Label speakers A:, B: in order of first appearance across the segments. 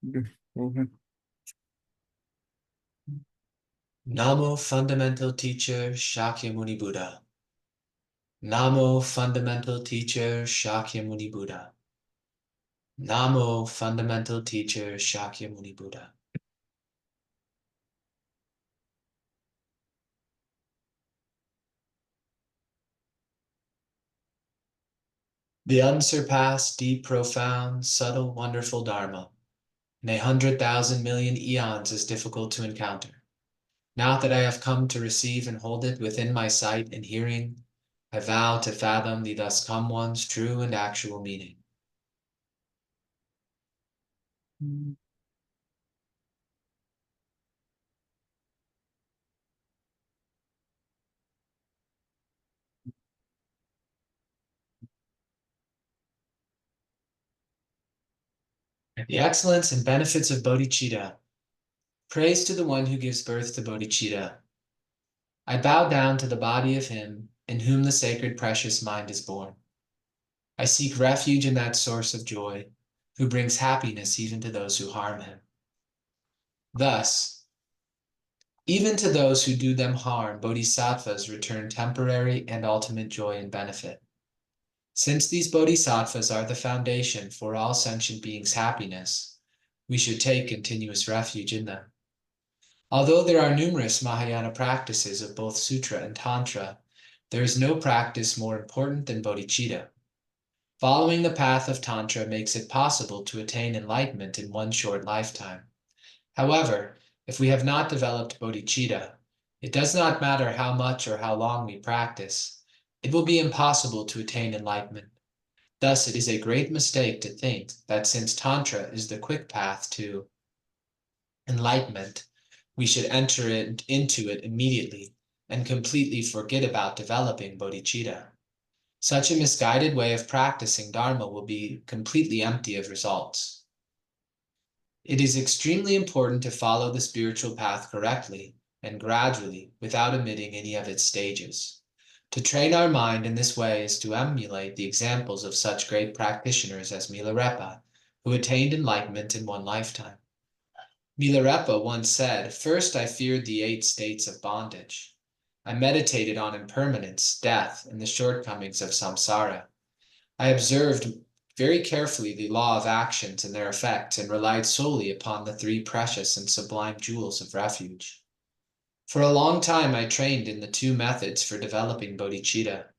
A: Okay.
B: Namo Fundamental Teacher Shakyamuni Buddha. Namo Fundamental Teacher Shakyamuni Buddha. Namo Fundamental Teacher Shakyamuni Buddha. The unsurpassed, deep, profound, subtle, wonderful Dharma, in 100,000 million eons is difficult to encounter. Now that I have come to receive and hold it within my sight and hearing, I vow to fathom the thus come one's true and actual meaning. The excellence and benefits of bodhicitta. Praise to the one who gives birth to bodhicitta. I bow down to the body of him in whom the sacred precious mind is born. I seek refuge in that source of joy, who brings happiness even to those who harm him. Thus, even to those who do them harm, bodhisattvas return temporary and ultimate joy and benefit. Since these bodhisattvas are the foundation for all sentient beings' happiness, we should take continuous refuge in them. Although there are numerous Mahayana practices of both Sutra and Tantra, there is no practice more important than bodhicitta. Following the path of Tantra makes it possible to attain enlightenment in one short lifetime. However, if we have not developed bodhicitta, it does not matter how much or how long we practice, it will be impossible to attain enlightenment. Thus, it is a great mistake to think that since Tantra is the quick path to enlightenment, we should enter into it immediately and completely forget about developing bodhicitta. Such a misguided way of practicing Dharma will be completely empty of results. It is extremely important to follow the spiritual path correctly and gradually without omitting any of its stages. To train our mind in this way is to emulate the examples of such great practitioners as Milarepa, who attained enlightenment in one lifetime. Milarepa once said, "First I feared the 8 states of bondage. I meditated on impermanence, death, and the shortcomings of samsara. I observed very carefully the law of actions and their effects and relied solely upon the 3 precious and sublime jewels of refuge. For a long time I trained in the 2 methods for developing bodhicitta.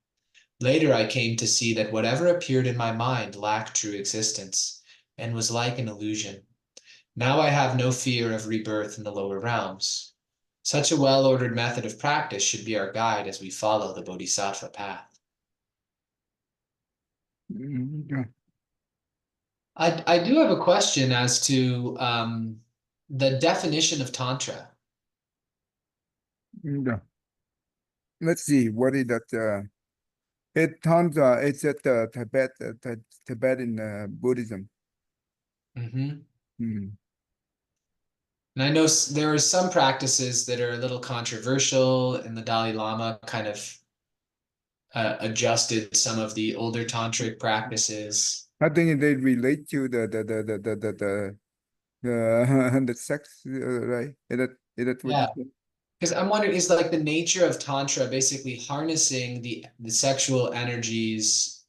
B: Later I came to see that whatever appeared in my mind lacked true existence and was like an illusion. Now I have no fear of rebirth in the lower realms. Such a well-ordered method of practice should be our guide as we follow the bodhisattva path."
A: Yeah.
B: I do have a question as to the definition of Tantra.
A: Yeah. Let's see. What is that? It's at Tibetan Buddhism.
B: Mm-hmm.
A: Mm.
B: And I know there are some practices that are a little controversial, and the Dalai Lama kind of adjusted some of the older tantric practices.
A: I think they relate to the sex, right? Is that what you
B: Yeah,
A: said?
B: because I'm wondering, is like the nature of Tantra basically harnessing the sexual energies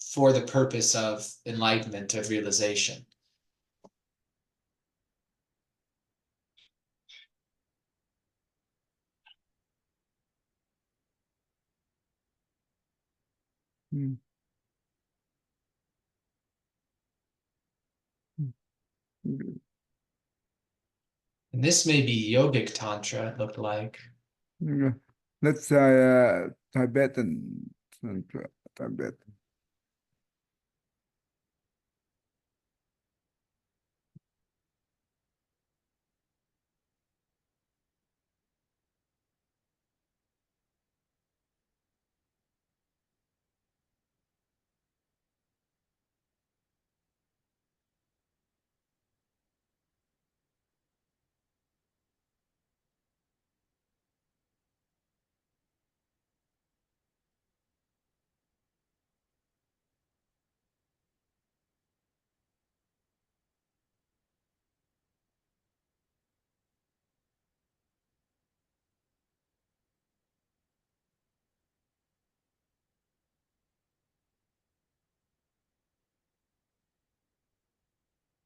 B: for the purpose of enlightenment, of realization?
A: Mm. Mm.
B: And this may be yogic Tantra, it looked like.
A: Mm. Let's Tibetan. Tibetan.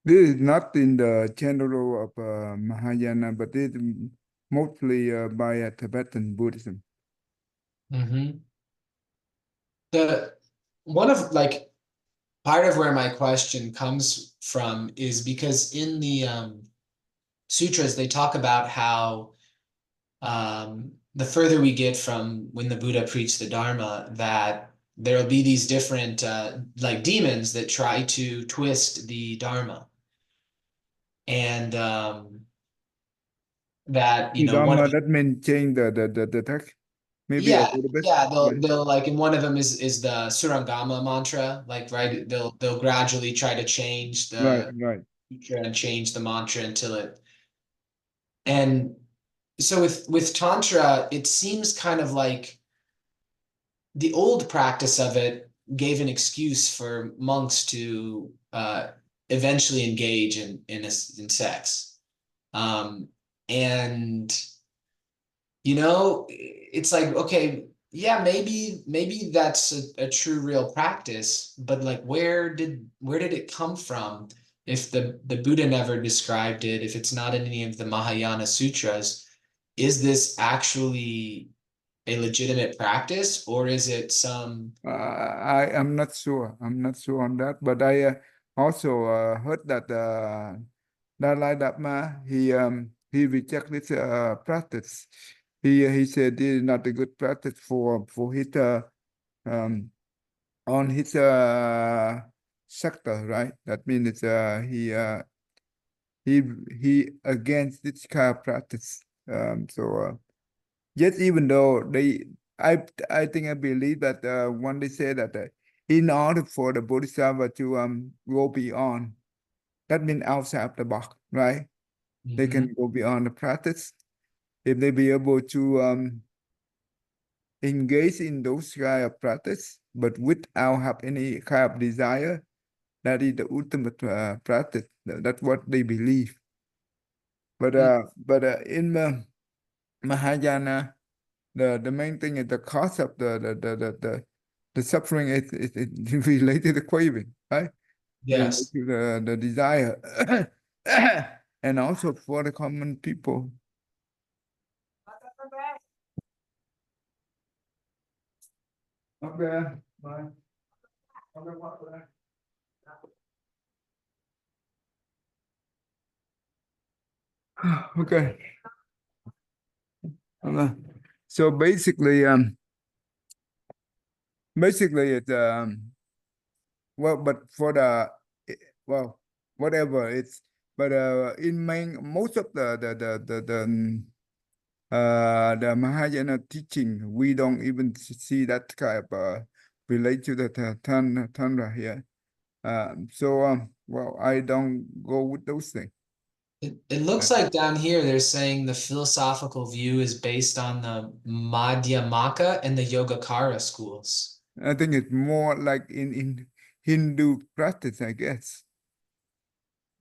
A: This is not in the general of Mahayana, but it mostly by Tibetan Buddhism.
B: The one of like part of where my question comes from is because in the sutras they talk about how the further we get from when the Buddha preached the Dharma, that there'll be these different like demons that try to twist the Dharma. And that, you know, one
A: Dharma,
B: of
A: that means change the text, maybe a
B: yeah,
A: little bit.
B: yeah,
A: Right,
B: they'll like, and one of them is the Surangama mantra, like, right, they'll gradually try to change
A: right,
B: the
A: right.
B: sutra and change the mantra until it. And so with Tantra, it seems kind of like the old practice of it gave an excuse for monks to eventually engage in sex. And you know, it's like, okay, yeah, maybe that's a true real practice, but like where did it come from? If the Buddha never described it, if it's not in any of the Mahayana sutras, is this actually a legitimate practice, or is it some
A: I am not sure. I'm not sure on that, but I also heard that Dalai Lama he rejected this practice. He said this is not a good practice for his um on his sector, right? That means he he against this kind of practice. Yes, even though I think I believe that when they say that in order for the Bodhisattva to go beyond, that means outside of the box, right? They
B: Mhm.
A: can go beyond the practice. If they be able to engage in those kind of practice, but without have any kind of desire, that is the ultimate practice. That's what they believe. But in Mahayana, the main thing is the cause of the suffering is related to craving, right? Related
B: Yes.
A: to the desire, and also for the common people. Okay, bye. Okay. Okay. So basically it's well, but for the well, whatever it's, but in main most of the Mahayana teaching, we don't even see that kind of relate to the Tantra here. Well, I don't go with those things.
B: It looks like down here they're saying the philosophical view is based on the Madhyamaka and the Yogacara schools.
A: I think it's more like in Hindu practice, I guess.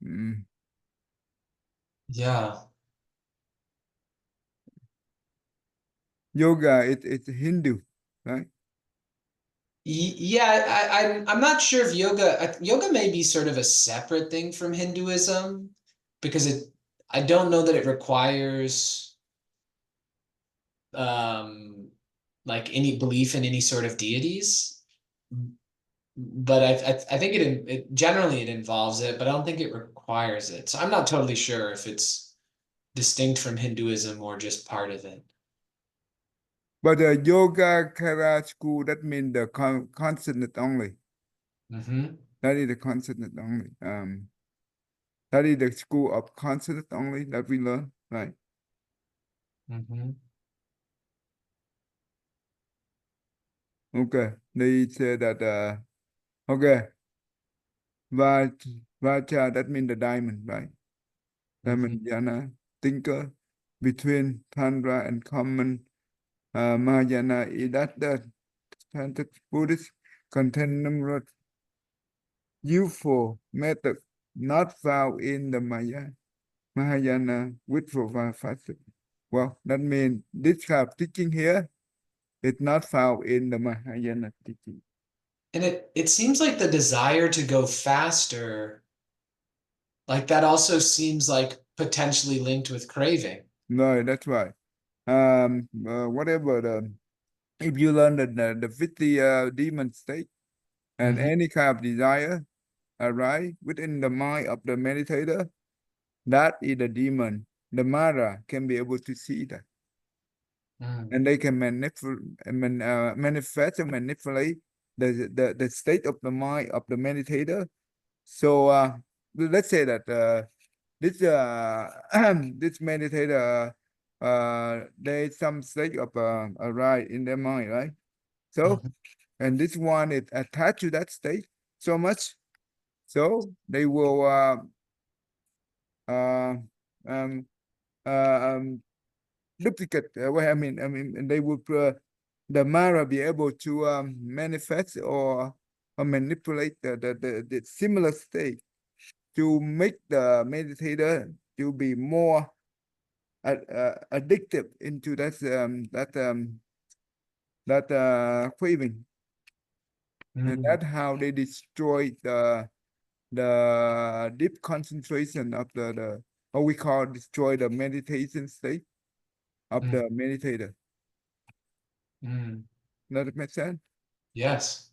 A: Mm.
B: Yeah.
A: Yoga, it's Hindu, right?
B: Yeah, I'm not sure if yoga may be sort of a separate thing from Hinduism because I don't know that it requires um like any belief in any sort of deities. But I think it generally it involves it, but I don't think it requires it. So I'm not totally sure if it's distinct from Hinduism or just part of it.
A: But the yoga kara school, that means the consonant only.
B: Hmm.
A: That is the consonant only. That is the school of consonant only that we learn, right?
B: Hmm.
A: Okay. They say that okay, Vaj Vacha, that means the diamond, right?
B: Hmm.
A: Diamond Jana, thinker between Tantra and common Mahayana, is that the standard Buddhist content numerous useful method not found in the Mahayana which provide facet. Well, that means this kind of teaching here is not found in the Mahayana teaching.
B: And it seems like the desire to go faster Like that also seems like potentially linked with craving.
A: No, that's right. Whatever the if you learn the 50 demon state and
B: Mhm,
A: any kind of desire arise within the mind of the meditator, that is the demon. The Mara can be able to see that,
B: mm,
A: and they can manifest and manipulate the state of the mind of the meditator. So let's say that this this meditator there's some state of a right in their mind, right? So
B: mhm,
A: and this one is attached to that state so much, so they will uh, um, um, duplicate. What I mean, and they would the Mara be able to manifest or manipulate the similar state to make the meditator to be more addictive into that craving, and
B: mm,
A: that's how they destroy the deep concentration of the what we call destroy the meditation state of
B: mm,
A: the meditator.
B: mm.
A: Does that make sense?
B: Yes.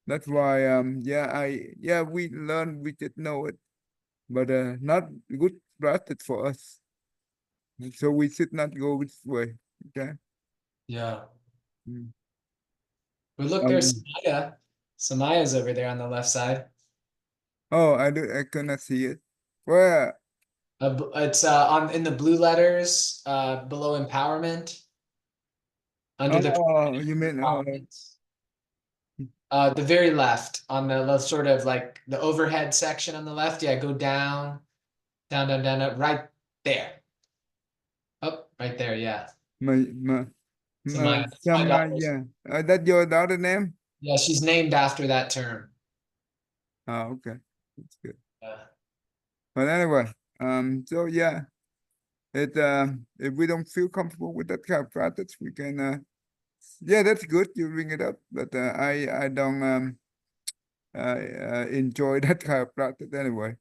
A: That's why yeah we learn, we just know it, but not good practice for us. So we should not go this way. Okay.
B: Yeah.
A: Mm.
B: But look, there's
A: Um,
B: Samaya. Samaya's over there on the left side.
A: oh, I cannot see it. Where?
B: It's on in the blue letters below empowerment under the
A: Oh, you mean
B: empowerment. The very left on the sort of like the overhead section on the left. Yeah, go down, down, down, down, up, right there. Oh, right there. Yeah.
A: my
B: Samaya. That's my
A: Sama,
B: daughter's.
A: yeah. That your daughter name?
B: Yeah, she's named after that term.
A: Oh, okay. That's good.
B: Yeah.
A: But anyway, so yeah, if we don't feel comfortable with that kind of practice, we can yeah, that's good. You bring it up, but I don't enjoy that kind of practice anyway.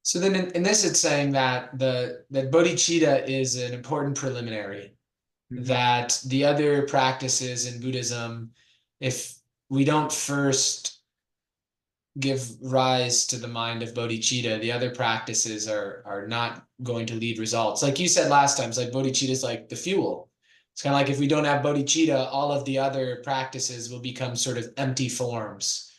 B: So then in this, it's saying that that bodhicitta is an important preliminary,
A: Mhm.
B: that the other practices in Buddhism, if we don't first give rise to the mind of bodhicitta, the other practices are not going to lead results. Like you said last time, it's like bodhicitta is like the fuel. It's kind of like if we don't have bodhicitta, all of the other practices will become sort of empty forms,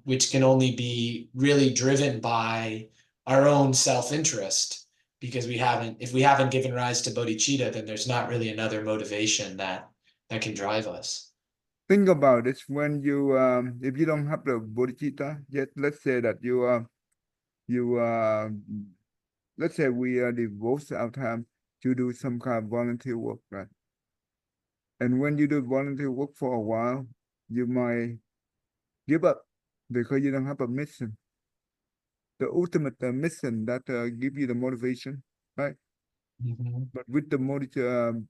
B: which can only be really driven by our own self-interest. Because if we haven't given rise to bodhicitta, then there's not really another motivation that can drive us.
A: Think about it when you if you don't have the bodhicitta yet, let's say that you let's say we devote our time to do some kind of volunteer work, right? And when you do volunteer work for a while, you might give up because you don't have a mission, the ultimate mission that give you the motivation, right?
B: Mhm.
A: But with the bodhicitta,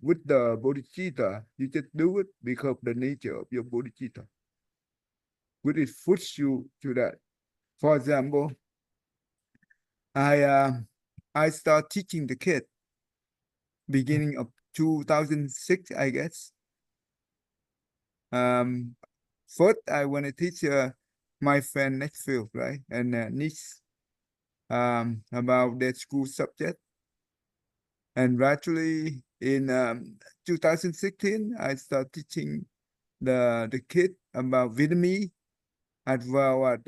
A: you just do it because of the nature of your bodhicitta, which is push you to that. For example, I uh, I start teaching the kid beginning of 2006, I guess. Um, First, I want to teach my friend Nextfield, right, and niece about their school subject. And gradually, in 2016, I start teaching the kid about Vietnamese as well as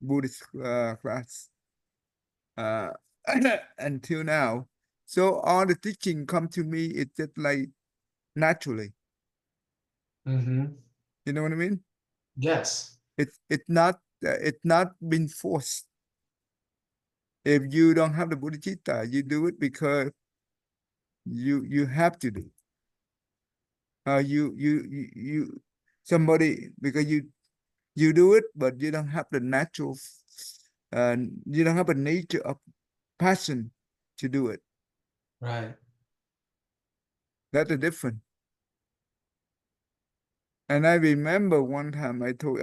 A: Buddhist class uh, until now. So all the teaching come to me, it's just like naturally.
B: Mm-hmm.
A: You know what I mean?
B: Yes.
A: It's not been forced. If you don't have the bodhicitta, you do it because you have to do. You somebody because you do it, but you don't have the natural, you don't have a nature of passion to do it.
B: Right.
A: That's the difference. And I remember one time I don't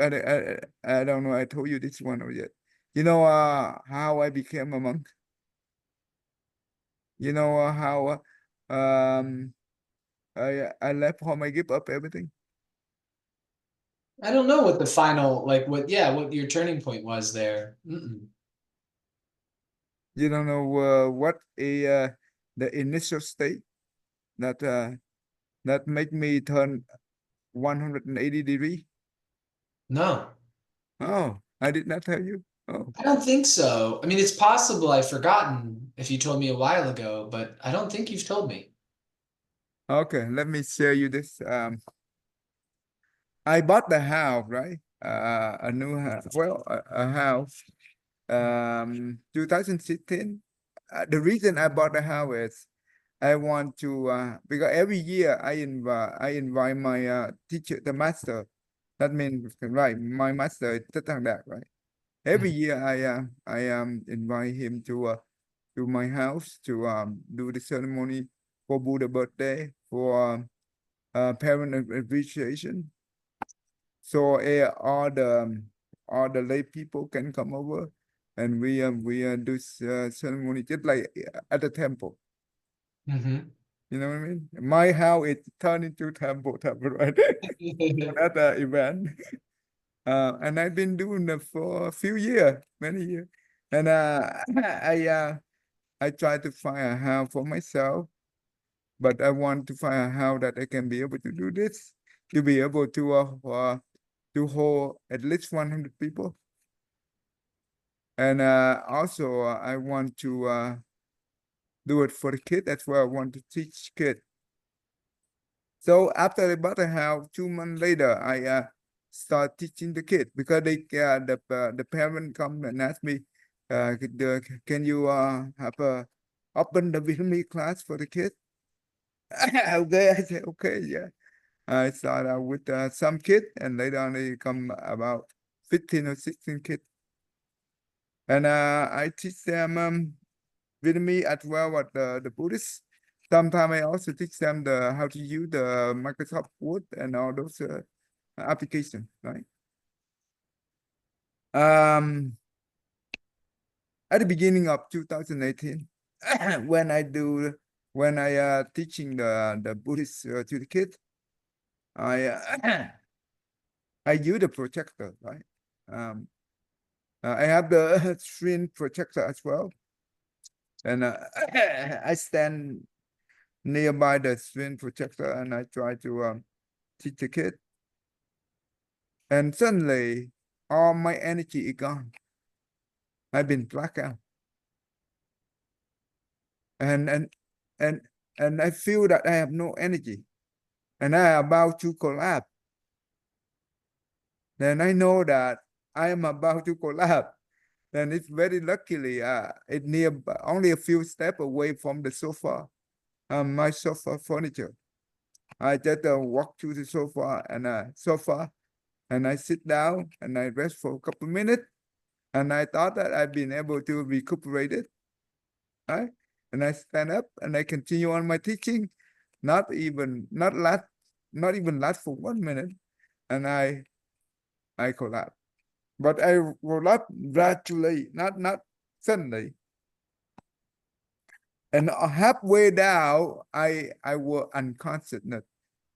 A: know I told you this one or yet. You know how I became a monk? You know how I left home, I give up everything.
B: I don't know what the final, like what your turning point was there. Mm-mm.
A: You don't know what the initial state that make me turn 180 degree.
B: No,
A: Oh, I did not tell you. Oh,
B: I don't think so. I mean, it's possible I've forgotten if you told me a while ago, but I don't think you've told me.
A: okay. Let me share you this. I bought the house, right? A new house. Well, a house. 2016. The reason I bought the house is I want to because every year I invite my teacher, the master. That means right, my master is Thích Thăng Đạt, right? Every
B: Mhm.
A: year I invite him to my house to do the ceremony for Buddha birthday for parent appreciation. So all the lay people can come over, and we do ceremony just like at the temple.
B: Mhm.
A: You know what I mean? My house is turned into temple, right? For that event. And I've been doing that for a few years, many years. And I try to find a house for myself, but I want to find a house that I can be able to do this, to be able to hold at least 100 people. And also I want to do it for the kid. That's why I want to teach kids. So after I bought a house, 2 months later, I start teaching the kid because the parent come and ask me, can you have a open the Vietnamese class for the kid? Okay, I said okay, yeah. I start out with some kid, and later on they come about 15 or 16 kids, and I teach them Vietnamese as well as the Buddhist. Sometimes I also teach them how to use the Microsoft Word and all those applications, right? Um, at the beginning of 2018, when I teaching the Buddhist to the kids, I I use the projector, right? Um, I have the screen projector as well, and I stand nearby the screen projector and I try to teach the kid. And suddenly, all my energy is gone. I've been blacked out, and and and and I feel that I have no energy, and I am about to collapse. Then I know that I am about to collapse. Then it's very luckily, it near only a few steps away from the sofa, my sofa furniture. I just walk to the sofa, and I sit down and I rest for a couple minutes. And I thought that I've been able to recuperate it, right? And I stand up and I continue on my teaching, not even last for 1 minute, and I collapse. But I collapse gradually, not suddenly. And halfway down, I was unconsciousness,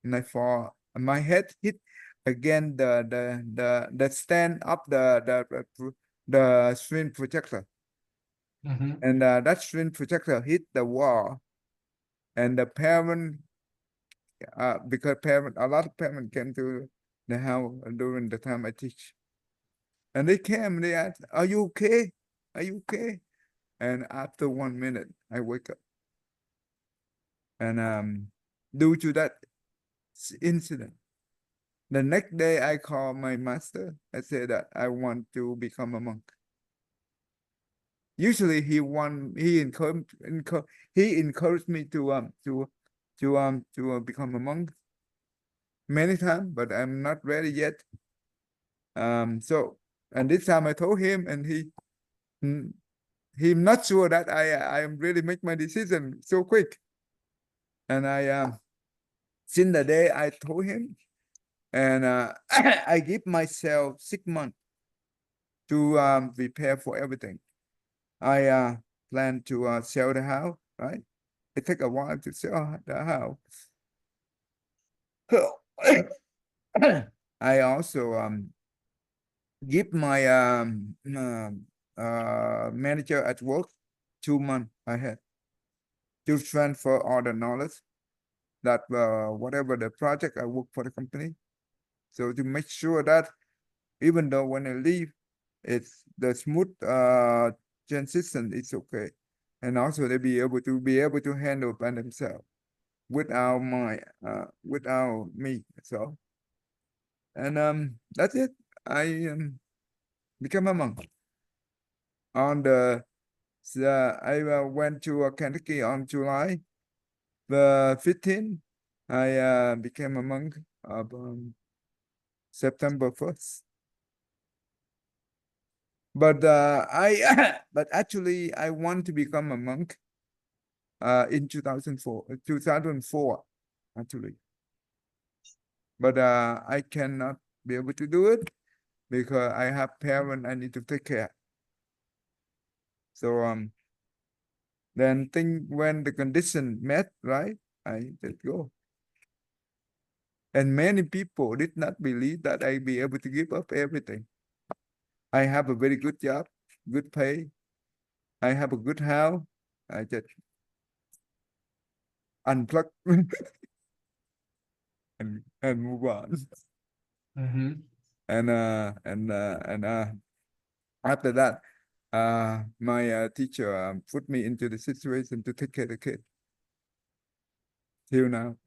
A: and I fall. And my head hit again the stand up the screen projector,
B: Mhm.
A: and that screen projector hit the wall, and the parent because parent a lot of parents came to the house during the time I teach, and they came and they asked, "Are you okay? Are you okay?" And after 1 minute, I wake up, and due to that incident, the next day I call my master. I say that I want to become a monk. Usually he encouraged me to become a monk many times, but I'm not ready yet. So and this time I told him, and mm, he's not sure that I am really make my decision so quick. And I since the day I told him, and I give myself 6 months to prepare for everything. I plan to sell the house, right? It take a while to sell the house. I also give my manager at work 2 months ahead to transfer all the knowledge that whatever the project I work for the company. So to make sure that even though when I leave, it's the smooth transition is okay. And also they be able to handle by themselves without without me. So and that's it. I become a monk. On I went to Kentucky on July the 15th. I became a monk of September 1st. But but actually I want to become a monk in 2004 actually. But I cannot be able to do it because I have parents I need to take care. So then think when the condition met, right? I just go. And many people did not believe that I'd be able to give up everything. I have a very good job, good pay. I have a good house. I just unplug and move on.
B: Mm-hmm.
A: And after that, my teacher put me into the situation to take care of the kid. Till now.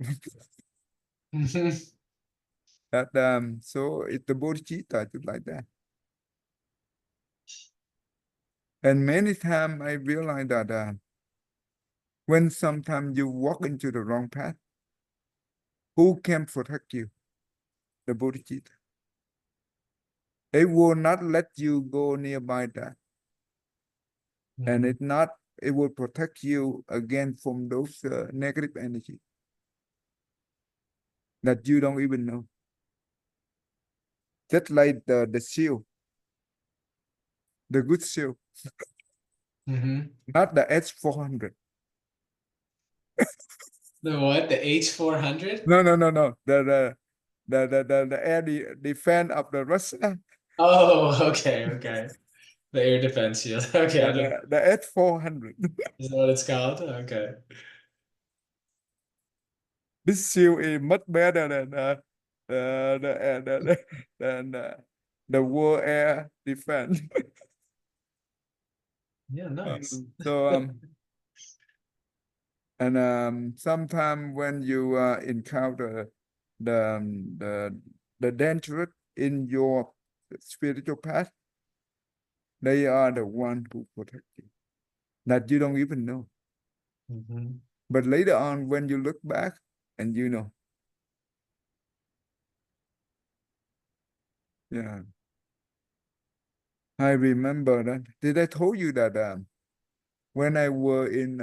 B: Mm-hmm.
A: That so it's the bodhicitta just like that. And many times I realize that when sometimes you walk into the wrong path, who can protect you? The bodhicitta. It will not let you go nearby that. And it will protect you again from those negative energy that you don't even know. Just like the shield, the good shield,
B: Mm-hmm.
A: not the S-400.
B: The what? The H-400?
A: No. The air defense of the Russia.
B: Oh, okay. The air defense shield. Okay, I don't.
A: The S-400.
B: Is that what it's called? Okay.
A: This shield is much better than than the world air defense.
B: Yeah, nice.
A: So and sometimes when you encounter the dangerous in your spiritual path, they are the one who protect you that you don't even know.
B: Mm-hmm.
A: But later on, when you look back and you know, yeah, I remember that. Did I told you that when I were in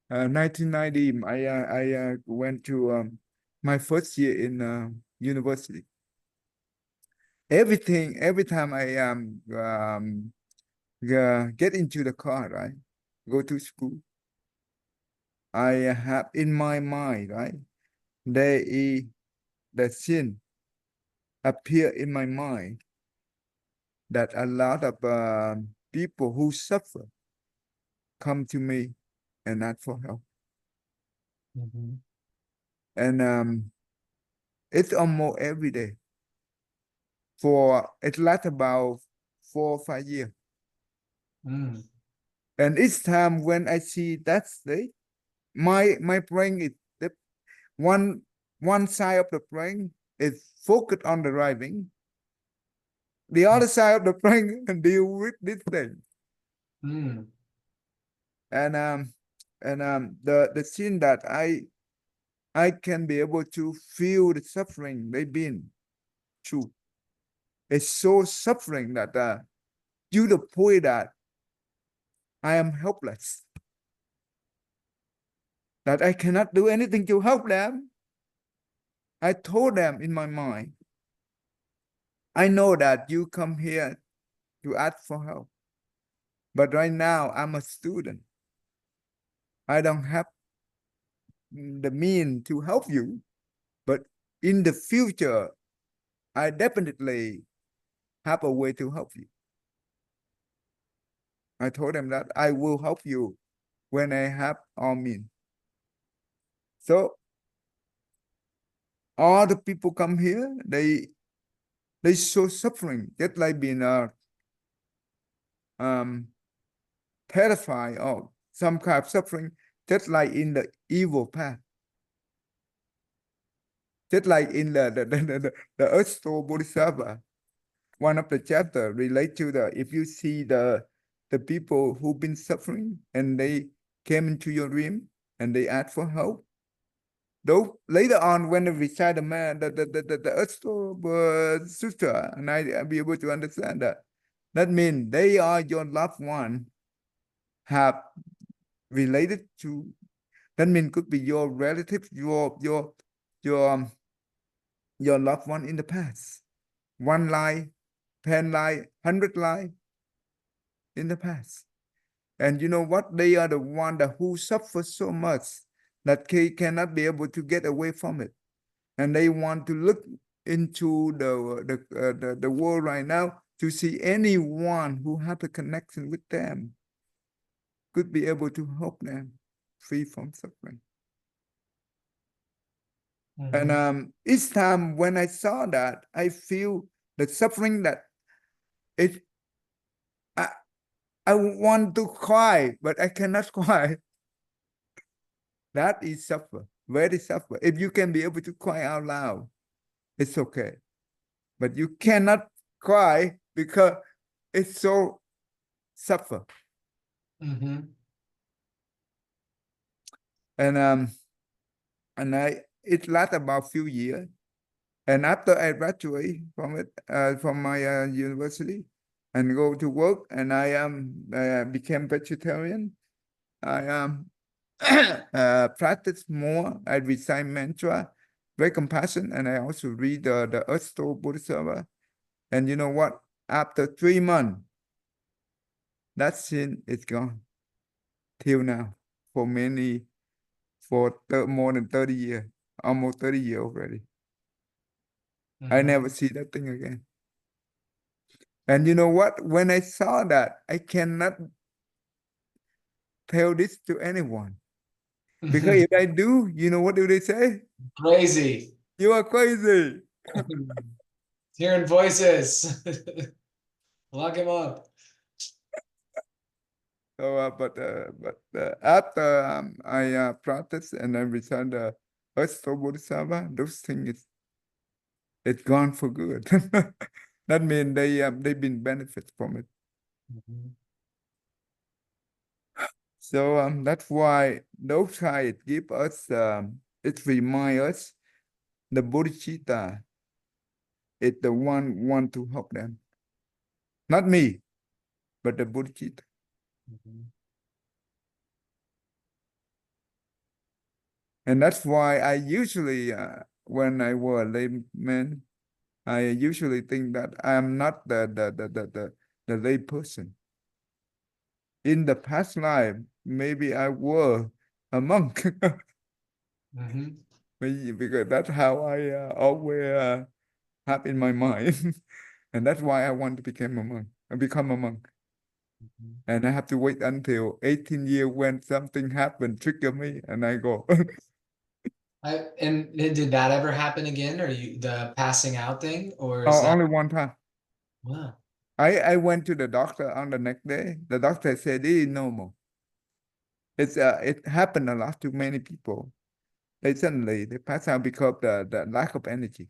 A: 1990, I went to my first year in university. Every time I get into the car, right, go to school, I have in my mind, right, the sin appear in my mind that a lot of people who suffer come to me and ask for help.
B: Mm-hmm.
A: And it's almost every day. It lasts about 4 or 5 years.
B: Mm.
A: And each time when I see that state, my brain is the one side of the brain is focused on the driving. The other side of the brain can deal with this thing.
B: Mm.
A: And the scene that I can be able to feel the suffering they've been through. It's so suffering that to the point that I am helpless. That I cannot do anything to help them. I told them in my mind, I know that you come here to ask for help, but right now I'm a student. I don't have the mean to help you, but in the future, I definitely have a way to help you. I told them that I will help you when I have all means. So all the people come here, they show suffering, just like being terrified of some kind of suffering, just like in the evil path. Just like in the Earth Store Bodhisattva, one of the chapter relate to the, if you see the people who've been suffering and they came into your dream and they ask for help. Though later on when they recite the man, the Earth Store Sutra, and I'll be able to understand that. That means they are your loved one, have related to, that means could be your relative, your loved one in the past. 1 life, 10 life, 100 life in the past. And you know what? They are the one that who suffer so much that they cannot be able to get away from it. And they want to look into the world right now to see anyone who have a connection with them could be able to help them free from suffering.
B: Mhm.
A: And each time when I saw that, I feel the suffering that it, I want to cry, but I cannot cry. That is suffer, very suffer. If you can be able to cry out loud, it's okay. But you cannot cry because it's so suffer.
B: Mhm.
A: And it lasts about few years. And after I graduate from it, from my university, and go to work, and I became vegetarian. I practice more. I recite mantra, very compassion, and I also read the Earth Store Bodhisattva. And you know what? After 3 months, that sin is gone till now. For more than 30 years, almost 30 years already. I never
B: Mhm.
A: see that thing again. And you know what? When I saw that, I cannot tell this to anyone. Because if I do, you know what do they say?
B: Crazy.
A: You are crazy.
B: Hearing voices. Lock him up.
A: So, but after I practice and I recite the Earth Bodhisattva, those things it's gone for good. That means they've been benefit from it.
B: Mhm.
A: So that's why those guys give us it remind us the bodhicitta is the one want to help them. Not me, but the bodhicitta.
B: Mhm.
A: And that's why I usually when I was a layman, I usually think that I am not the lay person. In the past life, maybe I were a monk.
B: Mhm.
A: Maybe because that's how I always have in my mind. And that's why I want to become a monk. Become a monk.
B: Mhm.
A: And I have to wait until 18 years when something happened, trigger me, and I go.
B: And did that ever happen again, or the passing out thing, or is
A: Oh,
B: that
A: only one time.
B: wow?
A: I went to the doctor on the next day. The doctor said it is normal. It happened a lot to many people. They suddenly they pass out because of the lack of energy.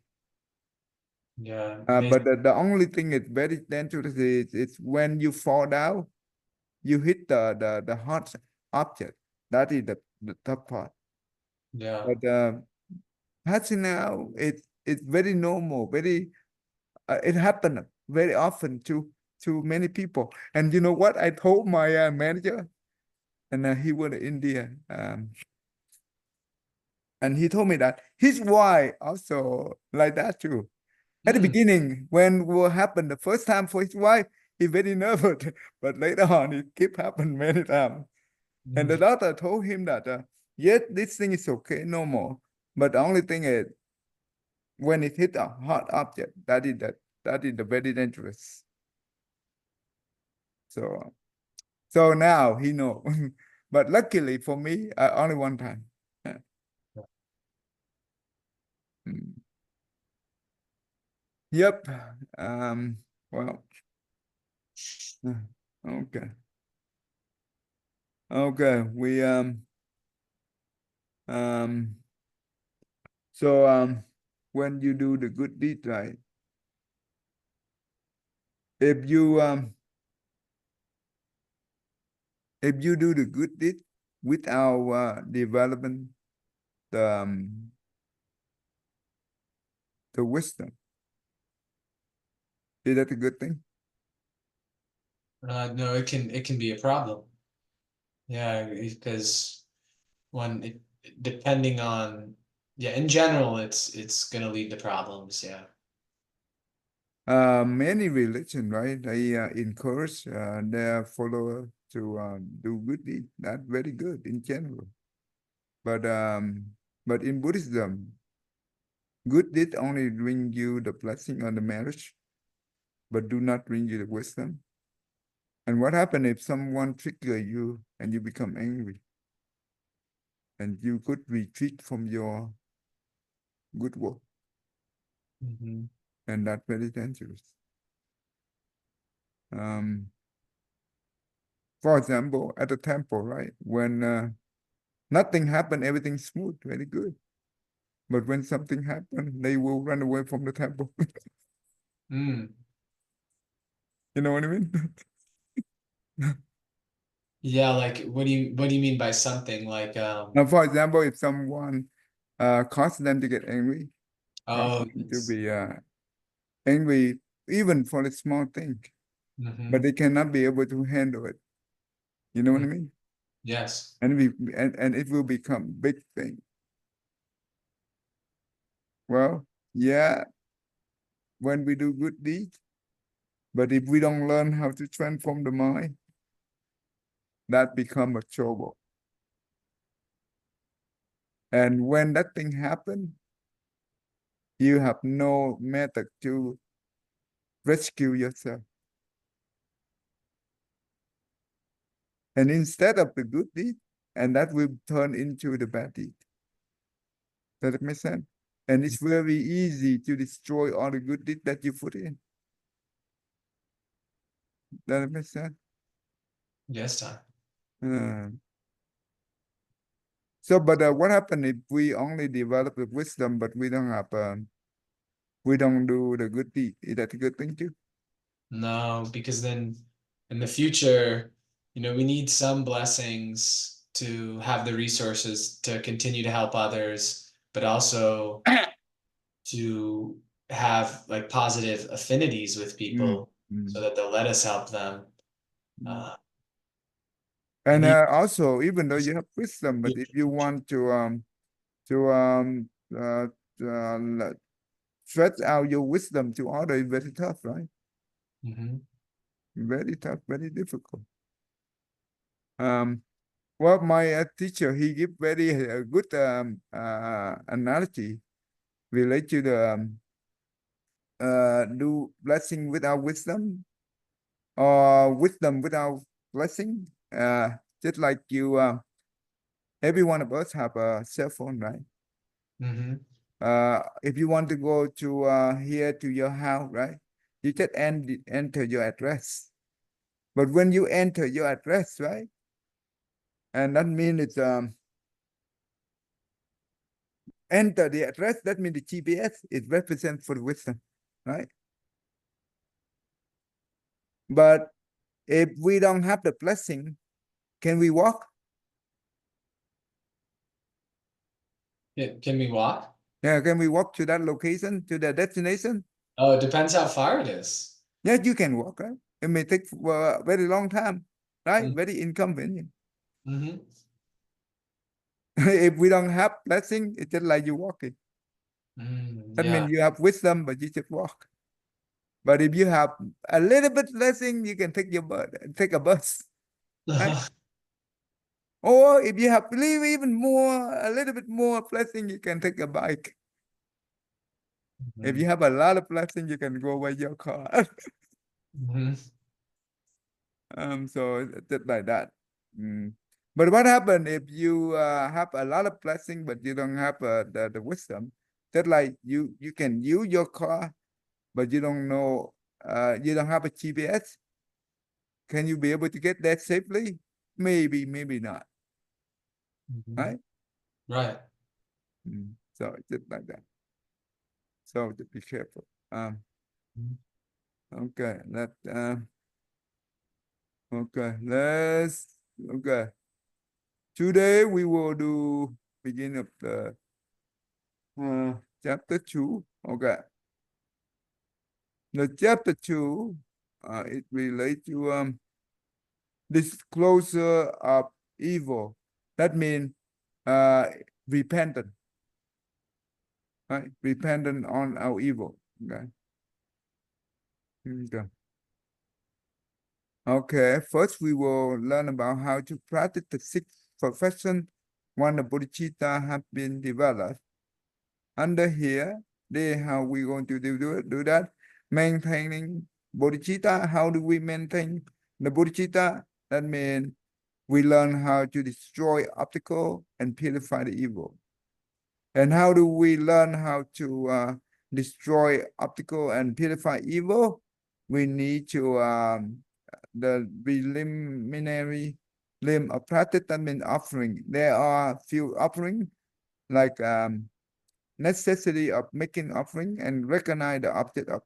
B: Yeah,
A: But the only thing is very dangerous is it's when you fall down, you hit the hard object. That is the tough part.
B: yeah.
A: But passing out, it's very normal. Very it happens very often to many people. And you know what? I told my manager, and he was in India, and he told me that his wife also like that too. At the
B: Mm.
A: beginning, when what happened the first time for his wife, he very nervous, but later on it keep happen many times. And the
B: Mm.
A: doctor told him that yes, this thing is okay, normal, but the only thing is when it hit a hot object, that is the very dangerous. So now he know, but luckily for me, only one time. Mm. Yep. Well. Okay. Okay. Um. So when you do the good deed, right? If you do the good deed without developing the wisdom, is that a good thing?
B: No, it can be a problem. Yeah, because when it depending on, yeah, in general, it's gonna lead to problems. Yeah.
A: Many religion, right? They encourage their followers to do good deed. That's very good in general. But in Buddhism, good deed only bring you the blessing on the marriage, but do not bring you the wisdom. And what happens if someone trigger you and you become angry? And you could retreat from your good work,
B: Mm-hmm.
A: and that's very dangerous. For example, at the temple, right? When nothing happened, everything's smooth, very good. But when something happened, they will run away from the temple.
B: Mm.
A: You know what I mean?
B: Yeah, like what do you mean by something like
A: Now, for example, if someone cause them to get angry, cause
B: oh
A: them to
B: yes.
A: be angry even for a small thing, but
B: Mm-hmm.
A: they cannot be able to handle it. You know what I mean?
B: Yes.
A: And it will become big thing. Well, yeah, when we do good deeds, but if we don't learn how to transform the mind, that become a trouble. And when that thing happen, you have no method to rescue yourself. And instead of the good deed, and that will turn into the bad deed. Does that make sense? And it's very easy to destroy all the good deed that you put in. Does that make sense?
B: Yes, time.
A: Uh, but what happens if we only develop the wisdom, but we don't have, we don't do the good deed? Is that a good thing too?
B: No, because then in the future, we need some blessings to have the resources to continue to help others, but also to have like positive affinities with
A: Mm,
B: people so
A: mm.
B: that they'll let us help them.
A: Mm.
B: Uh,
A: And
B: and
A: also, even though you have wisdom, but if you want to uh, uh, stretch out your wisdom to others, very tough, right?
B: Mhm.
A: Very tough, very difficult. Well, my teacher, he give very good analogy related to the do blessing without wisdom or wisdom without blessing. Just like you, every one of us have a cell phone, right?
B: Mhm.
A: If you want to go to here to your house, right? You just enter your address. But when you enter your address, right? And that means it's enter the address, that means the GPS, it represents for the wisdom, right? But if we don't have the blessing, can we walk?
B: Can we walk?
A: Yeah, can we walk to that location, to the destination?
B: Oh, it depends how far it is.
A: Yes, you can walk, right? It may take a very long time, right?
B: Mm.
A: Very inconvenient.
B: Mhm.
A: If we don't have blessing, it's just like you walking. That
B: Yeah.
A: means you have wisdom, but you just walk. But if you have a little bit blessing, you can take take a bus, right? Or if you have even more, a little bit more blessing, you can take a bike. If you have a lot of blessing, you can go by your car.
B: Mhm.
A: So it's just like that. Mm. But what happens if you have a lot of blessing, but you don't have the wisdom? Just like you can use your car, but you don't know, you don't have a GPS. Can you be able to get there safely? Maybe, maybe not,
B: Mhm.
A: right?
B: Right.
A: So it's just like that. So just be careful.
B: Mhm.
A: Okay, okay. Today we will do begin of the chapter 2. Okay. The chapter 2, it relates to disclosure of evil. That means repentant, right? Repentant on our evil. Okay. Okay. Okay. First, we will learn about how to practice the 6 profession when the bodhicitta have been developed. Under here, how we going to do that? Maintaining bodhicitta. How do we maintain the bodhicitta? That means we learn how to destroy obstacle and purify the evil. And how do we learn how to destroy obstacle and purify evil? We need to the preliminary limb of practice, that means offering. There are few offering like necessity of making offering and recognize the object of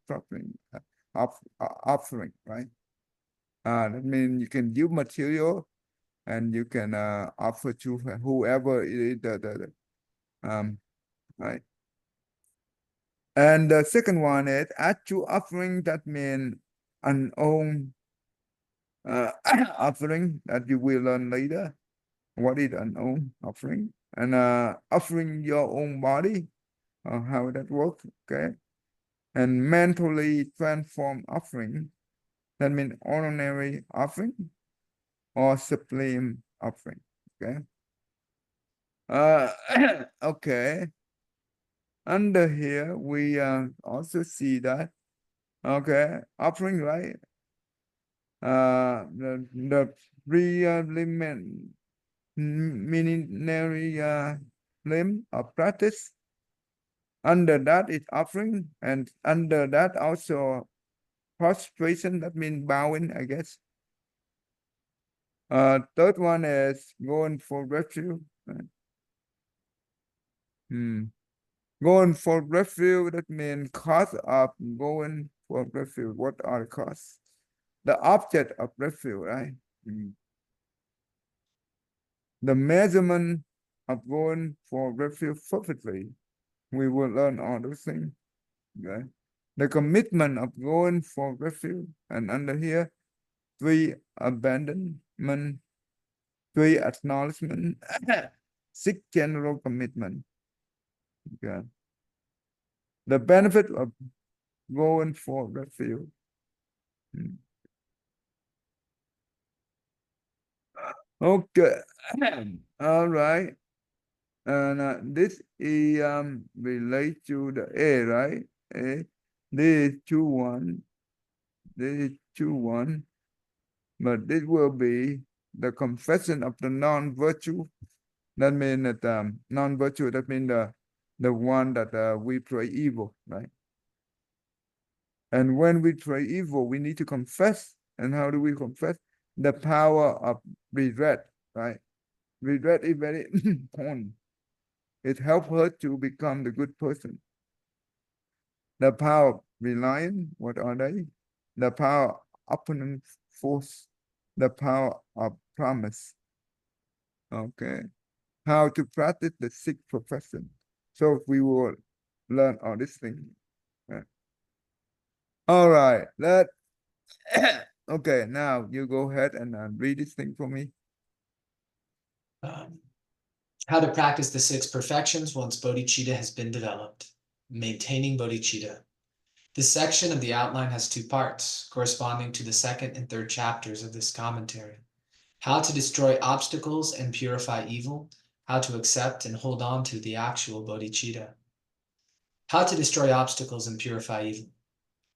A: offering, right? That means you can give material and you can offer to whoever it is right. And the second one is actual offering. That means an own offering that you will learn later. What is an own offering? And offering your own body, how that works, okay? And mentally transform offering. That means ordinary offering or sublime offering, okay? Okay. Under here, we also see that, okay, offering, right? The preliminary limb of practice. Under that is offering, and under that also prostration, that means bowing, I guess. Third one is going for refuge. Going for refuge, that means cost of going for refuge. What are the costs? The object of refuge, right? The measurement of going for refuge perfectly. We will learn all those things. Okay? The commitment of going for refuge, and under here, 3 abandonment, 3 acknowledgement, 6 general commitment. Okay. The benefit of going for refuge. Okay. All right. And this is relate to the A, right? A. This is 2-1. This is 2-1. But this will be the confession of the non-virtue. That means that non-virtue, that means the one that we pray evil, right? And when we pray evil, we need to confess. And how do we confess? The power of regret, right? Regret is very important. It helps her to become the good person. The power of reliance, what are they? The power of opponent force, the power of promise. Okay. How to practice the 6 profession. So we will learn all these things. Right. All right. Okay, now you go ahead and read this thing for me.
B: How to practice the 6 perfections once bodhicitta has been developed. Maintaining Bodhicitta. This section of the outline has two parts, corresponding to the second and third chapters of this commentary. How to destroy obstacles and purify evil, how to accept and hold on to the actual bodhicitta. How to destroy obstacles and purify evil.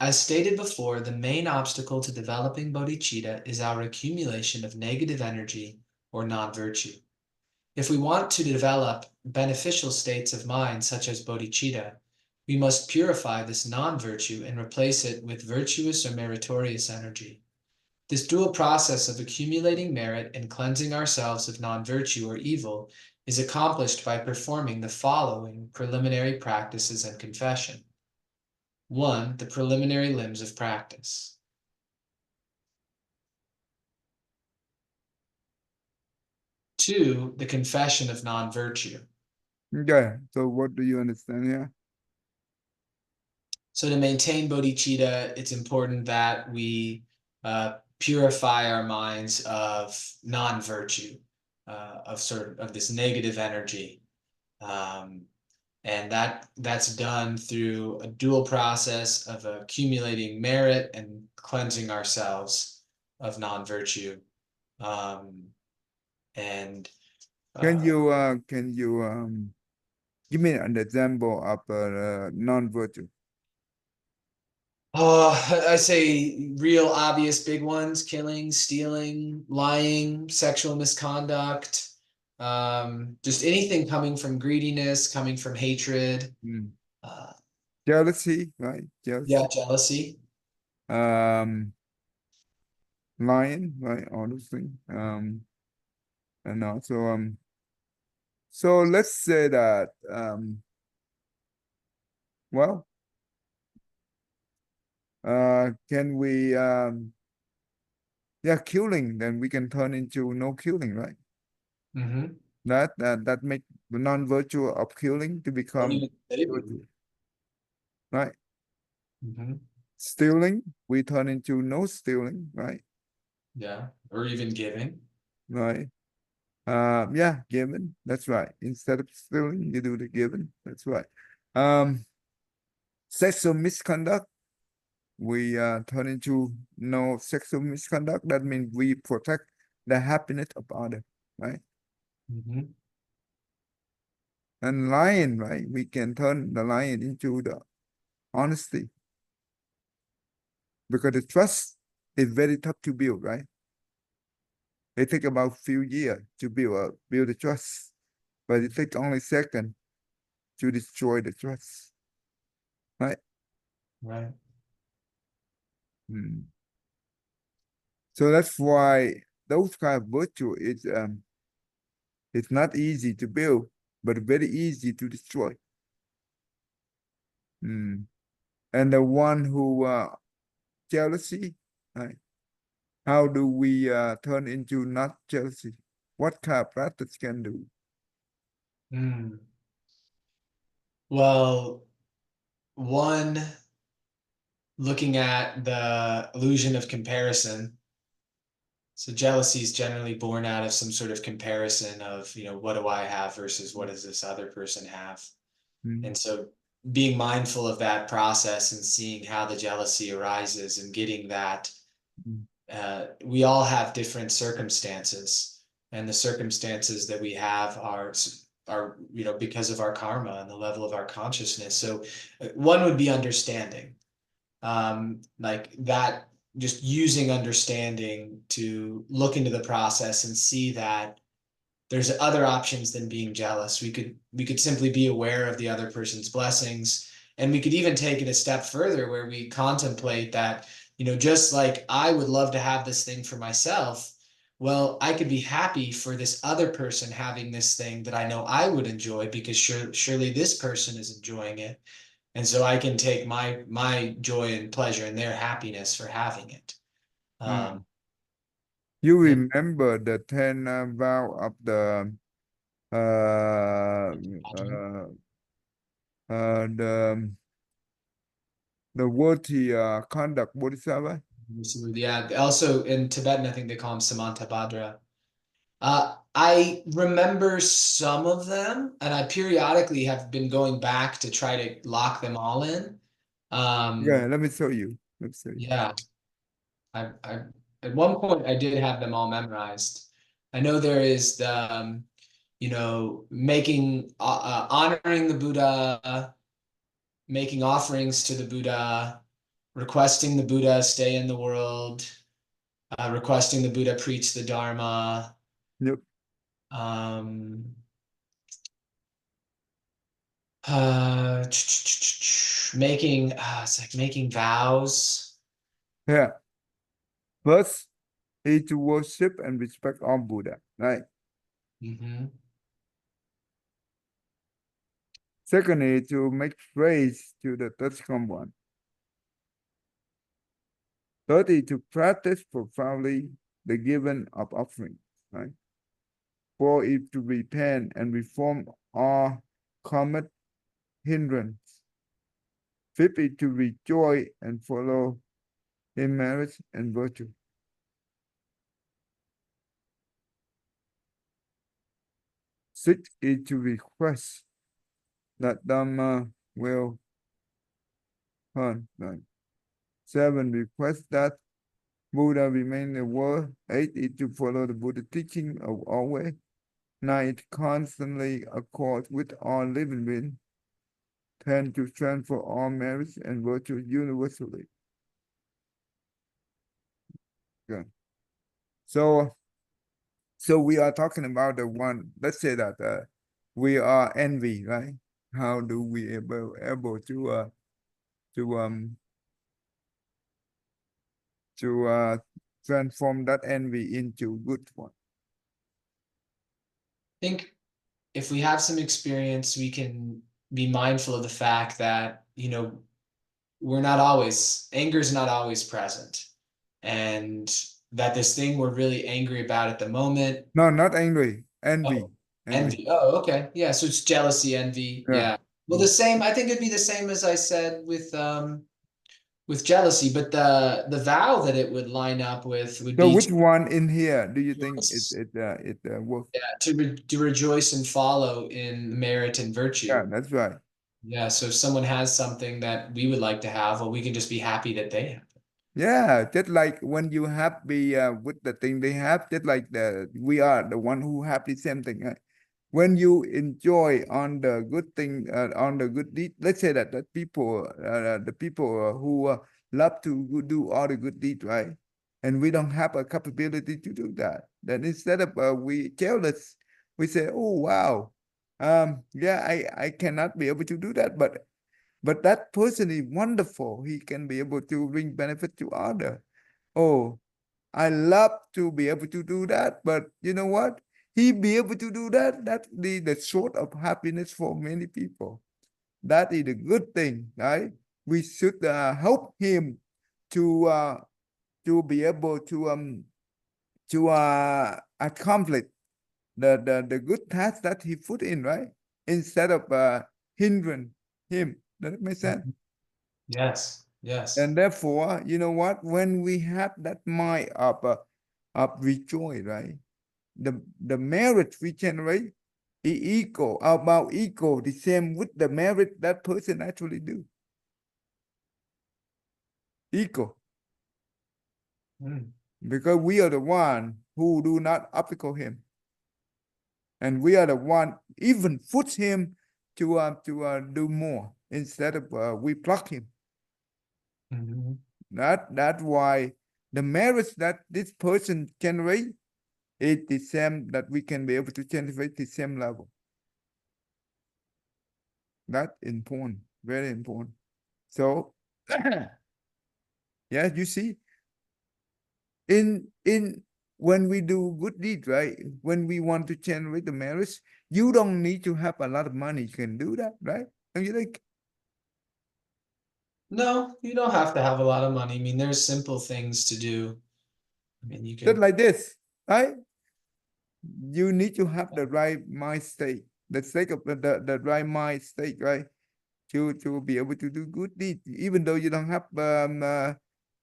B: As stated before, the main obstacle to developing bodhicitta is our accumulation of negative energy or non-virtue. If we want to develop beneficial states of mind such as bodhicitta, we must purify this non-virtue and replace it with virtuous or meritorious energy. This dual process of accumulating merit and cleansing ourselves of non-virtue or evil is accomplished by performing the following preliminary practices and confession. 1. The preliminary limbs of practice. 2. The confession of non-virtue.
A: Okay, so what do you understand here?
B: So to maintain bodhicitta, it's important that we purify our minds of non-virtue, of this negative energy. And that's done through a dual process of accumulating merit and cleansing ourselves of non-virtue.
A: Can you give me an example of non-virtue?
B: I say real obvious big ones: killing, stealing, lying, sexual misconduct, just anything coming from greediness, coming from hatred.
A: Jealousy, right? Jealousy.
B: Yeah, jealousy.
A: Lying, right? Honestly. And also so let's say that well, can we yeah, killing, then we can turn into no killing, right?
B: Mm-hmm.
A: That make the non-virtue of killing to become virtue, right?
B: Mm-hmm.
A: Stealing, we turn into no stealing, right?
B: Yeah, or even giving.
A: Right. Yeah, giving, that's right. Instead of stealing, you do the giving. That's right. Sexual misconduct, we turn into no sexual misconduct. That means we protect the happiness of others, right?
B: Mm-hmm.
A: And lying, right? We can turn the lying into the honesty. Because the trust is very tough to build, right? It takes about few years to build the trust, but it takes only seconds to destroy the trust, right?
B: Right.
A: So that's why those kind of virtue is it's not easy to build, but very easy to destroy. And the one who jealousy, right? How do we turn into not jealousy? What kind of practice can do?
B: Well, one, looking at the illusion of comparison. So jealousy is generally born out of some sort of comparison of, what do I have versus what does this other person have? And so being mindful of that process and seeing how the jealousy arises and getting that, we all have different circumstances, and the circumstances that we have are because of our karma and the level of our consciousness. So one would be understanding, like that, just using understanding to look into the process and see that there's other options than being jealous. We could simply be aware of the other person's blessings, and we could even take it a step further where we contemplate that, just like I would love to have this thing for myself, well, I could be happy for this other person having this thing that I know I would enjoy, because surely this person is enjoying it. And so I can take my joy and pleasure and their happiness for having it.
A: You remember the 10 vow of the worthy conduct bodhisattva?
B: Yeah. Also in Tibetan, I think they call him Samantabhadra. I remember some of them, and I periodically have been going back to try to lock them all in.
A: Yeah, let me show you. Let's see.
B: Yeah, I at one point I did have them all memorized. I know there is the, making honoring the Buddha, making offerings to the Buddha, requesting the Buddha stay in the world, requesting the Buddha preach the Dharma,
A: Yep.
B: um, uh, making it's like making vows.
A: Yeah. First is to worship and respect all Buddha, right?
B: Hmm.
A: Second is to make praise to the third one. Third is to practice profoundly the giving of offerings, right? Four is to repent and reform all common hindrance. Fifth is to rejoice and follow in merit and virtue. Six is to request that Dhamma will turn, right? Seven, request that Buddha remain in the world. Eight is to follow the Buddha teaching of always. Nine, constantly accord with all living beings. 10, to transfer all merits and virtues universally. Okay. So we are talking about the one, let's say that we are envy, right? How do we able to transform that envy into good one?
B: I think if we have some experience, we can be mindful of the fact that, we're not always, anger is not always present. And that this thing we're really angry about at the moment.
A: No, not angry, envy,
B: Oh,
A: envy.
B: envy. Oh, okay. Yeah. So it's jealousy, envy.
A: Yeah.
B: Yeah. Well, the same, I think it'd be the same as I said with jealousy, but the vow that it would line up with would
A: So
B: be
A: which
B: to
A: one in here do you think
B: rejoice.
A: it works?
B: Yeah, to rejoice and follow in merit and
A: Yeah,
B: virtue.
A: that's right.
B: Yeah. So if someone has something that we would like to have, well, we can just be happy that they have it.
A: Yeah, just like when you happy with the thing they have, just like we are the one who have the same thing. Right? When you enjoy on the good thing, on the good deed, let's say that the people who love to do all the good deed, right? And we don't have a capability to do that. Then instead of we jealous, we say, "Oh wow, yeah, I cannot be able to do that, but that person is wonderful. He can be able to bring benefit to other. Oh, I love to be able to do that, but you know what? He be able to do that. That's the sort of happiness for many people. That is a good thing, right? We should help him to uh, to be able to accomplish the good task that he put in, right? Instead of hindering him. Does that make sense?
B: Yes. Yes.
A: And therefore, you know what? When we have that mind of rejoice, right? The merit we generate is equal, about equal, the same with the merit that person actually do. Equal.
B: Mm.
A: Because we are the one who do not obstacle him. And we are the one even push him to do more instead of we block him.
B: Mm-hmm.
A: That's why the merits that this person generate is the same that we can be able to generate the same level. That's important, very important. So, yeah, you see, in when we do good deed, right? When we want to generate the merits, you don't need to have a lot of money. You can do that, right? And you like
B: No, you don't have to have a lot of money. I mean, there's simple things to do. I mean, you
A: just
B: can.
A: like this, right? You need to have the right mind state, the state of the right mind state, right? To be able to do good deed, even though you don't have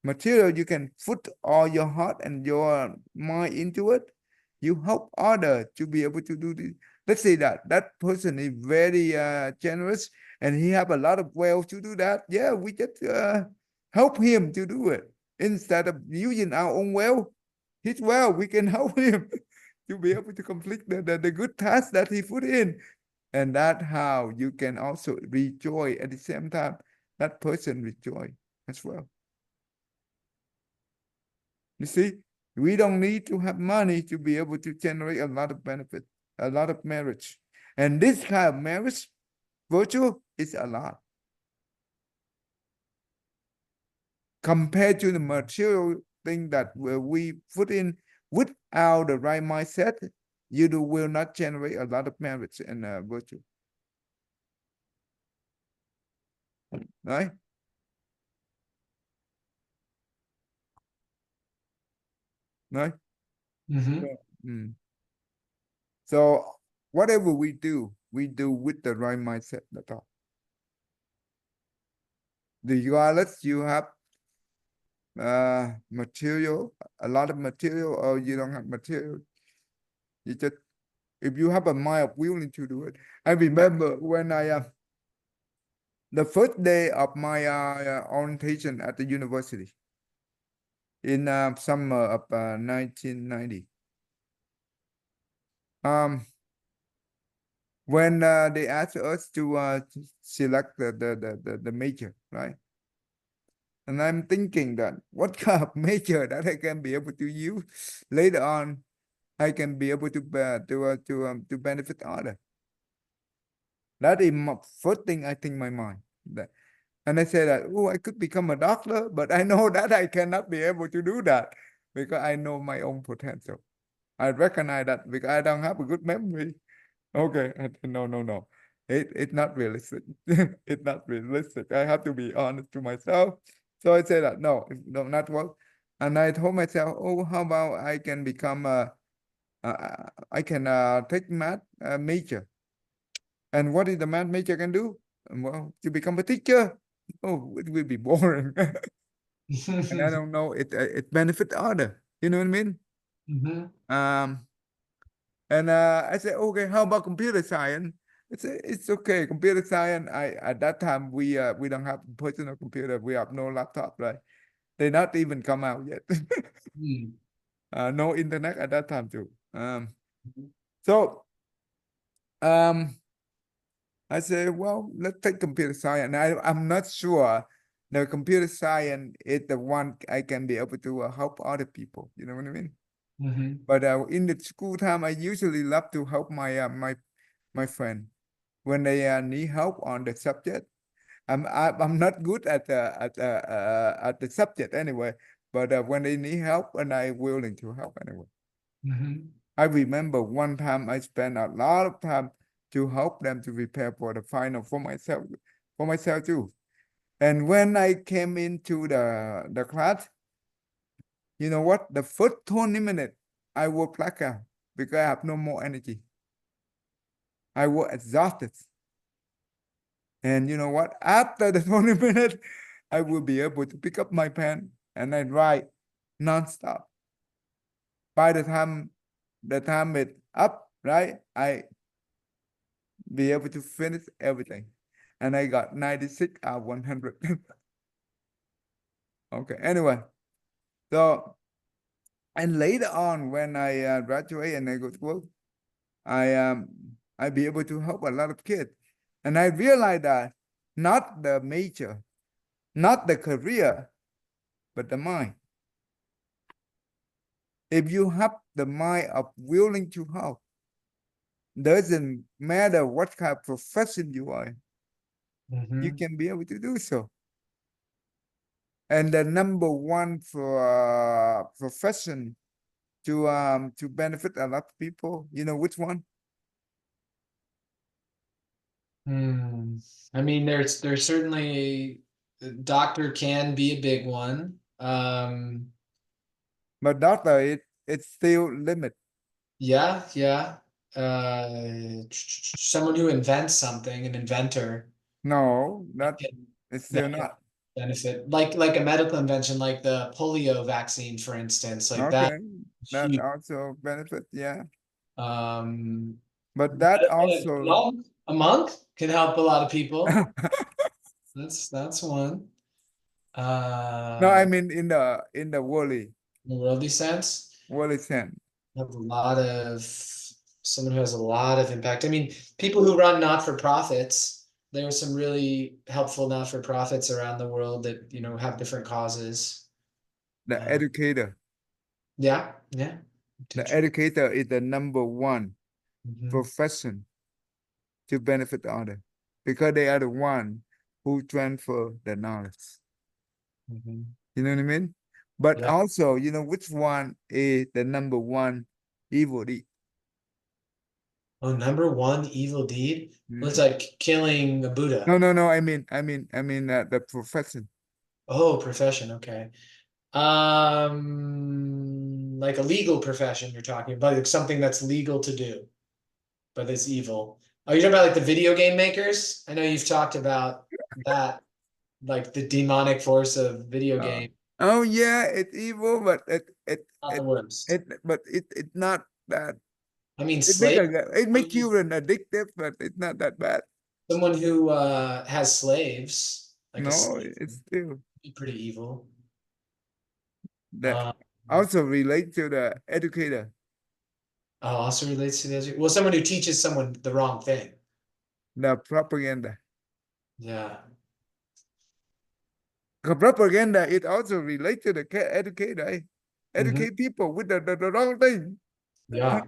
A: material, you can put all your heart and your mind into it, You help other to be able to do this. Let's say that that person is very generous and he have a lot of wealth to do that. Yeah, we just help him to do it instead of using our own wealth. His wealth, we can help him to be able to complete the good task that he put in. And that's how you can also rejoice at the same time. That person rejoice as well. You see, we don't need to have money to be able to generate a lot of benefit, a lot of marriage. And this kind of marriage virtue is a lot. Compared to the material thing that we put in without the right mindset, will not generate a lot of marriage and virtue. Right? Right?
B: Mm-hmm.
A: Mm. So whatever we do with the right mindset. That's all. Regardless, you have material, a lot of material, or you don't have material. You just, if you have a mind of willing to do it. I remember when the first day of my orientation at the university in summer of 1990. When they asked us to select the major, right? And I'm thinking that what kind of major that I can be able to use later on, I can be able to benefit others. That is my first thing I think in my mind. And I said that, oh, I could become a doctor, but I know that I cannot be able to do that because I know my own potential. I recognize that because I don't have a good memory. Okay, no. It's not realistic. It's not realistic. I have to be honest to myself. So I said that no, it will not work. And I told myself, oh, how about I can become I can take math major. And what is the math major can do? Well, to become a teacher. Oh, it will be boring. And I don't know. It benefit other. You know what I mean?
B: Mm-hmm.
A: And I said, okay, how about computer science? It's okay. Computer science. I at that time we don't have personal computer. We have no laptop, right? They not even come out yet.
B: Mm.
A: No internet at that time too. So I say, well, let's take computer science. And I'm not sure the computer science is the one I can be able to help other people. You know what I mean?
B: Mm-hmm.
A: But in the school time, I usually love to help my friend when they need help on the subject. I'm not good at the subject anyway, but when they need help, and I'm willing to help anyway.
B: Mm-hmm.
A: I remember one time I spent a lot of time to help them to prepare for the final for myself too. And when I came into the class, you know what? The first 20 minutes, I was black out because I have no more energy. I was exhausted. And you know what? After the 20 minutes, I will be able to pick up my pen and I write nonstop. By the time it's up, right? I be able to finish everything. And I got 96 out of 100. Okay, anyway. So, and later on when I graduate and I go to work, I be able to help a lot of kids. And I realized that not the major, not the career, but the mind. If you have the mind of willing to help, doesn't matter what kind of profession you are, you
B: Mm-hmm.
A: can be able to do so. And the number one for profession to benefit a lot of people, you know which one?
B: Hmm. I mean, there's certainly doctor can be a big one.
A: But doctor, it's still limit.
B: Yeah. Someone who invents something, an inventor,
A: No, that
B: can
A: it's
B: that
A: still
B: can
A: not.
B: benefit, like a medical invention, like the polio vaccine, for instance, like that
A: Okay. that
B: Huge.
A: also benefit, yeah.
B: Um,
A: But that
B: a
A: also,
B: monk, a monk can help a lot of people. That's one.
A: no, I
B: Uh,
A: mean in the
B: in the worldly sense,
A: worldly sense.
B: have a lot of someone who has a lot of impact. I mean, people who run not-for-profits, there are some really helpful not-for-profits around the world that, have different causes.
A: The
B: Uh,
A: educator,
B: yeah, yeah.
A: the
B: Teacher.
A: educator is the number one
B: Mhm,
A: profession to benefit others because they are the one who transfer the knowledge.
B: mhm.
A: You know what I mean? But
B: Yeah.
A: also, you know, which one is the number one evil deed?
B: Oh, number one evil deed was
A: Hmm?
B: like killing a Buddha.
A: No. I mean, the profession.
B: Oh, profession. Okay. Like a legal profession you're talking about, like something that's legal to do, but it's evil. Oh, you're talking about like the video game makers? I know you've talked about that, like the demonic force of video
A: Uh,
B: game,
A: oh yeah, it's evil, but
B: not the worst.
A: it not that.
B: I mean,
A: It make
B: slave,
A: it make children addictive, but it's not that bad.
B: someone who has slaves, like a
A: No,
B: slave,
A: it's still
B: be pretty evil.
A: that
B: Uh,
A: also relate to the educator.
B: also relates to the other, well, someone who teaches someone the wrong thing.
A: The propaganda.
B: Yeah.
A: The propaganda it also relate to the educator. Eh?
B: Mhm.
A: Educate people with the wrong thing.
B: Yeah.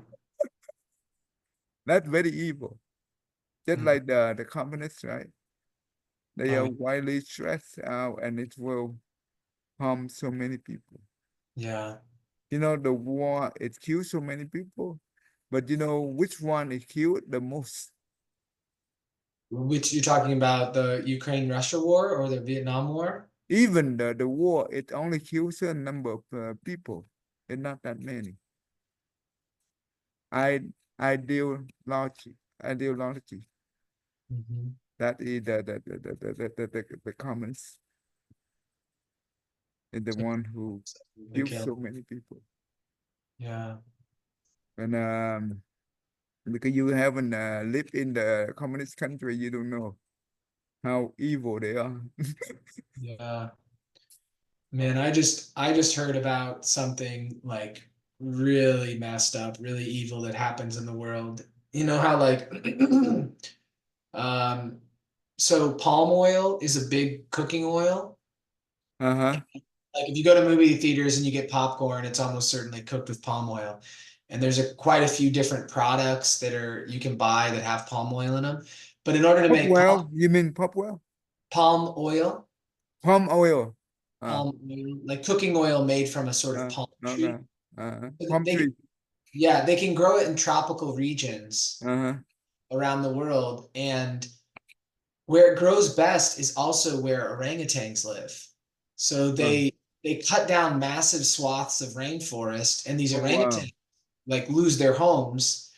A: That's very evil. Just
B: Mm.
A: like the communists, right? They
B: Oh,
A: are widely stressed out and it will harm so many people.
B: yeah.
A: You know, the war, it killed so many people, but you know which one it killed the most?
B: Which you're talking about the Ukraine-Russia war or the Vietnam War?
A: Even the war, it only kills a number of people, and not that many. I ideology, ideology.
B: Mhm.
A: That is the communists is the
B: So
A: one who
B: they
A: kills
B: kill.
A: so many people.
B: Yeah.
A: And because you haven't lived in the communist country, you don't know how evil they are.
B: Yeah. Man, I just heard about something like really messed up, really evil that happens in the world. You know how like um so palm oil is a big cooking oil.
A: Uh-huh.
B: Like if you go to movie theaters and you get popcorn, it's almost certainly cooked with palm oil. And there's quite a few different products that are you can buy that have palm oil in them. But in order to make
A: Popwell, you mean Popwell?
B: palm oil,
A: Palm oil. Uh,
B: like cooking oil made from a sort of
A: uh,
B: palm
A: no,
B: tree.
A: no. Palm
B: They
A: tree.
B: Yeah, they can grow it in tropical regions
A: Uh-huh.
B: around the world, and where it grows best is also where orangutans live. So
A: Uh,
B: they cut down massive swaths of rainforest, and these
A: oh, wow.
B: orangutans like lose their homes,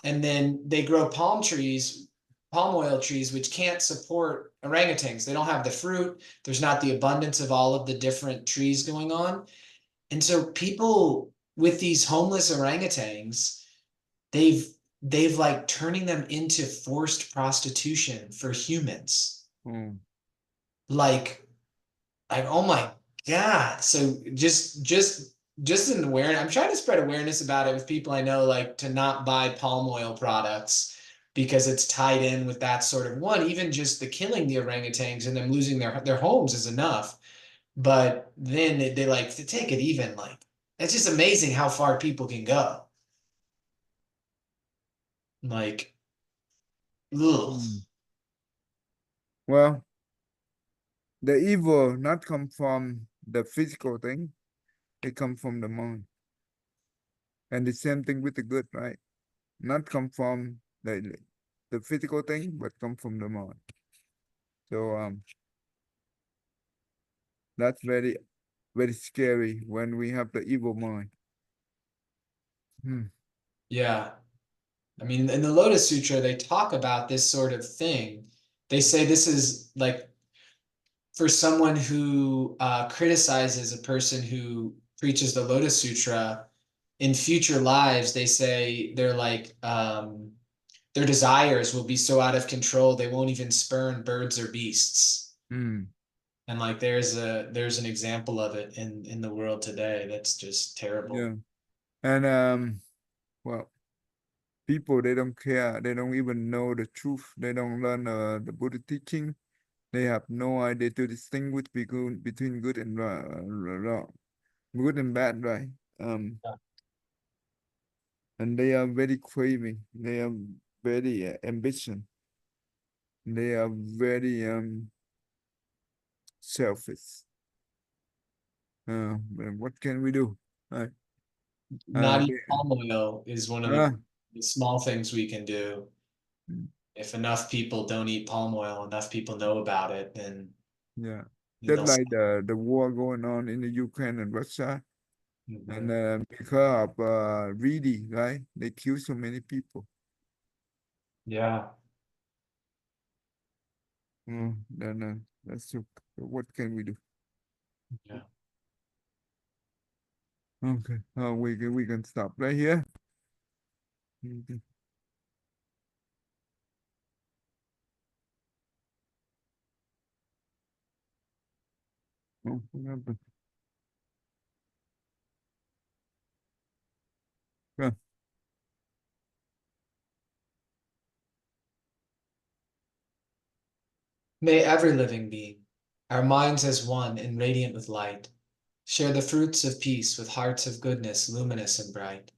B: and then they grow palm trees, palm oil trees, which can't support orangutans. They don't have the fruit. There's not the abundance of all of the different trees going on. And so people with these homeless orangutans, they've they've like turning them into forced prostitution for humans.
A: Oh.
B: Like oh my God. So just an awareness. I'm trying to spread awareness about it with people I know, like to not buy palm oil products because it's tied in with that sort of one. Even just the killing the orangutans and them losing their homes is enough. But then they like to take it even like it's just amazing how far people can go. Like, ugh.
A: Hmm. Well, the evil not come from the physical thing, it come from the mind. And the same thing with the good, right? Not come from the physical thing, but come from the mind. So that's very scary when we have the evil mind. Hmm.
B: Yeah. I mean, in the Lotus Sutra, they talk about this sort of thing. They say this is like for someone who criticizes a person who preaches the Lotus Sutra, in future lives, they say they're like their desires will be so out of control they won't even spurn birds or beasts.
A: Mm,
B: And like there's an example of it in the world today that's just terrible.
A: yeah. And well, people they don't care. They don't even know the truth. They don't learn the Buddha teaching. They have no idea to distinguish between good and wrong, good and bad, right?
B: Yeah.
A: And they are very craving. They are very ambition. They are very selfish. But what can we do? Right?
B: Not eat
A: They,
B: palm oil is one of
A: uh,
B: the small things we can do. If enough people don't eat palm oil, enough people know about it, then
A: yeah. Just
B: they'll
A: like the war going on in the Ukraine and Russia, and
B: Mhm.
A: because of greedy, right? They kill so many people.
B: Yeah.
A: Then that's so, what can we do?
B: Yeah.
A: Okay, we can stop right here. Okay. Oh, what happened? Yeah.
B: May every living being, our minds as one and radiant with light, share the fruits of peace with hearts of goodness luminous and bright.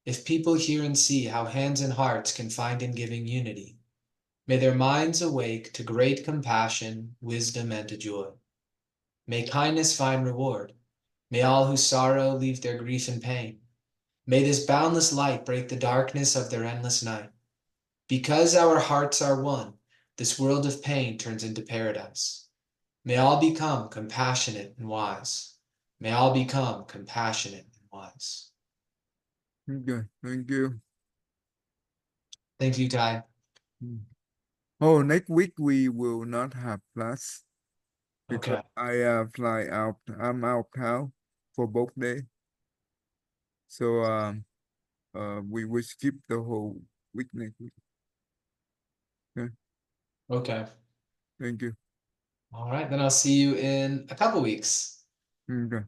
B: If people hear and see how hands and hearts can find in giving unity, may their minds awake to great compassion, wisdom, and to joy. May kindness find reward. May all who sorrow leave their grief and pain. May this boundless light break the darkness of their endless night. Because our hearts are one, this world of pain turns into paradise. May all become compassionate and wise. May all become compassionate and wise.
A: Okay, thank you.
B: Thank you, Ty.
A: Mm. Oh, next week we will not have class because
B: Okay.
A: I fly out. I'm out town for both days, so we will skip the whole week next week. Okay,
B: Okay.
A: thank you.
B: All right. Then I'll see you in a couple weeks.
A: Okay.